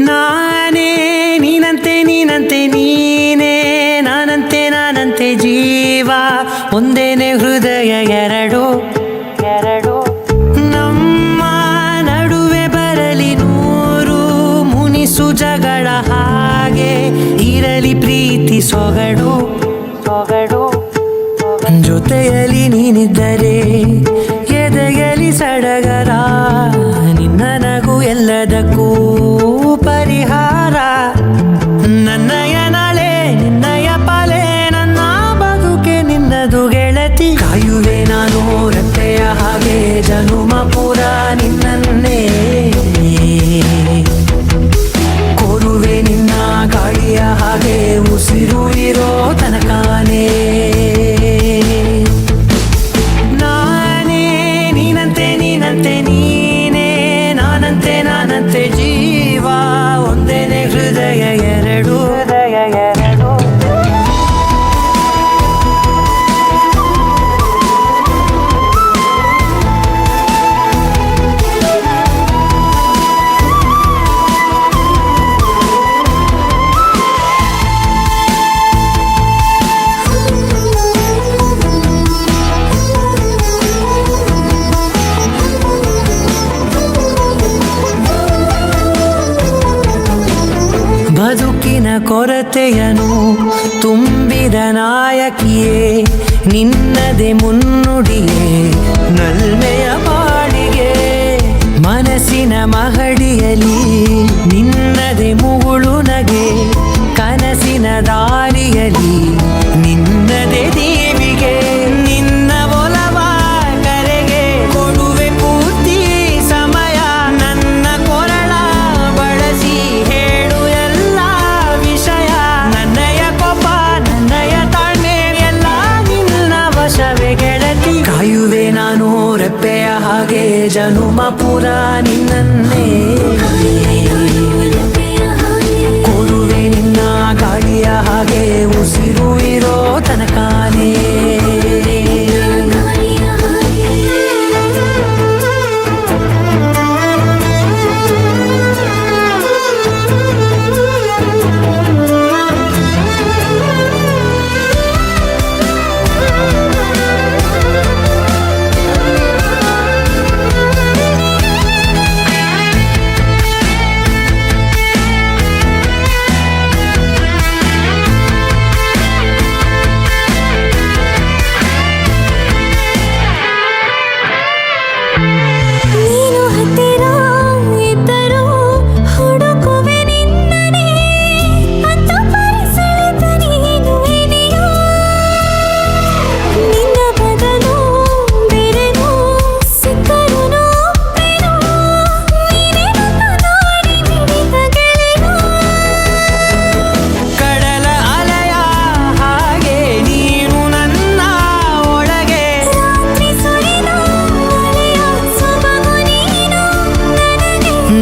ನಾನೇ ನೀನಂತೆ ನೀನಂತೆ ನೀನೇ ನಾನಂತೆ ನಾನಂತೆ ಜೀವ ಒಂದೇನೆ ಹೃದಯ ಎರಡು ನಮ್ಮ ನಡುವೆ ಬರಲಿ ನೂರು ಮುನಿಸು ಜಗಳ ಹಾಗೆ ಇರಲಿ ಪ್ರೀತಿ ಸೊಗಡು ಜೊತೆಯಲ್ಲಿ ನೀನಿದ್ದರೆ ಎದೆಯಲಿ ಸಡಗರ ನಿನ್ನ ನಗು ಎಲ್ಲದಕ್ಕೂ ಪರಿಹಾರ ನನ್ನಯ ನಾಳೆ ನಿನ್ನಯ ಪಾಲೆ ನನ್ನ ಬದುಕೆ ನಿನ್ನದು ಗೆಳತಿ ಕಾಯುವೆ ನಾನು ರೆಪ್ಪೆಯ ಹಾಗೆ ಜನುಮ ಪೂರ ನಿನ್ನನ್ನೇ ಕೋರುವೆ ನಿನ್ನ ಗಾಳಿಯ ಹಾಗೆ ಉಸಿರು ಇರೋ ತನಕಾನೇ ನೀನೇ ನಾನಂತೆ ನಾನಂತೆ ಜೀವ ಒಂದೇನೆ ಹೃದಯ ಎರಡು ಬದುಕಿನ ಕೊರತೆಯನು ತುಂಬಿದ ನಾಯಕಿಯೇ ನಿನ್ನದೆ ಮುನ್ನುಡಿಯೇ ನಲ್ಮೆಯ ಬಾಳಿಗೆ ಮನಸ್ಸಿನ ಮಹಡಿಯಲಿ ನಿನ್ನದೆ ಮುಗುಳು ನಗೆ ಕನಸಿನ ದಾರಿಯಲಿ ನಿನ್ನದೆ ದೇವಿಗೆ ನಿನ್ನ ಒಲವ ಕರೆಗೆ ಕೊಡುವೆ ಪೂರ್ತಿ ಸಮಯ ನನ್ನ ಕೊರಳ ಬಳಸಿ ಹೇಳು ಎಲ್ಲ ವಿಷಯ ನನ್ನಯ ಕೋಪ ನನ್ನಯ ತಾಳ್ಮೆ ಎಲ್ಲ ನಿನ್ನ ವಶವೇ ಗೆಳತಿ ಕಾಯುವೆ ನಾನು ರೆಪ್ಪೆಯ ಹಾಗೆ ಜನುಮ ಪೂರ ನಿನ್ನನ್ನೇ ಕೋರುವೆ ನಿನ್ನ ಗಾಳಿಯ ಹಾಗೆ ಉಸಿರು ಇರೋ ತನಕಾನೇ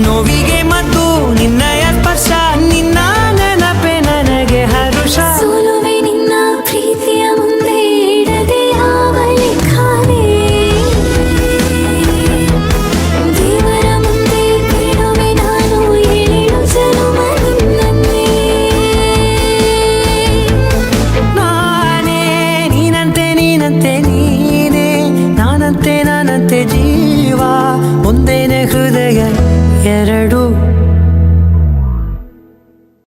ನೋವಿಗೆ ಮತ್ತು ನಿನ್ನಯ ಸ್ಪರ್ಶ ನಿನ್ನ ನೆನಪೆ ನನಗೆ ಹರುಷ ಸೋಲುವೆ ನಿನ್ನ ಪ್ರೀತಿಯ ಮುಂದೆ ಇಡದೆ ಯಾವ ಲೆಕ್ಕನೇ ದೇವರ ಮುಂದೆ ಬಿಡುವೆ ನಾನು ಏಳು ಜನುಮ ನಿನ್ನನ್ನೇ ನಾನೇ ನೀನಂತೆ ನೀನಂತೆ ನೀನೇ ನಾನಂತೆ ನಾನಂತೆ ಜೀವ ಒಂದೇನೆ ಹೃದಯ ಎರಡು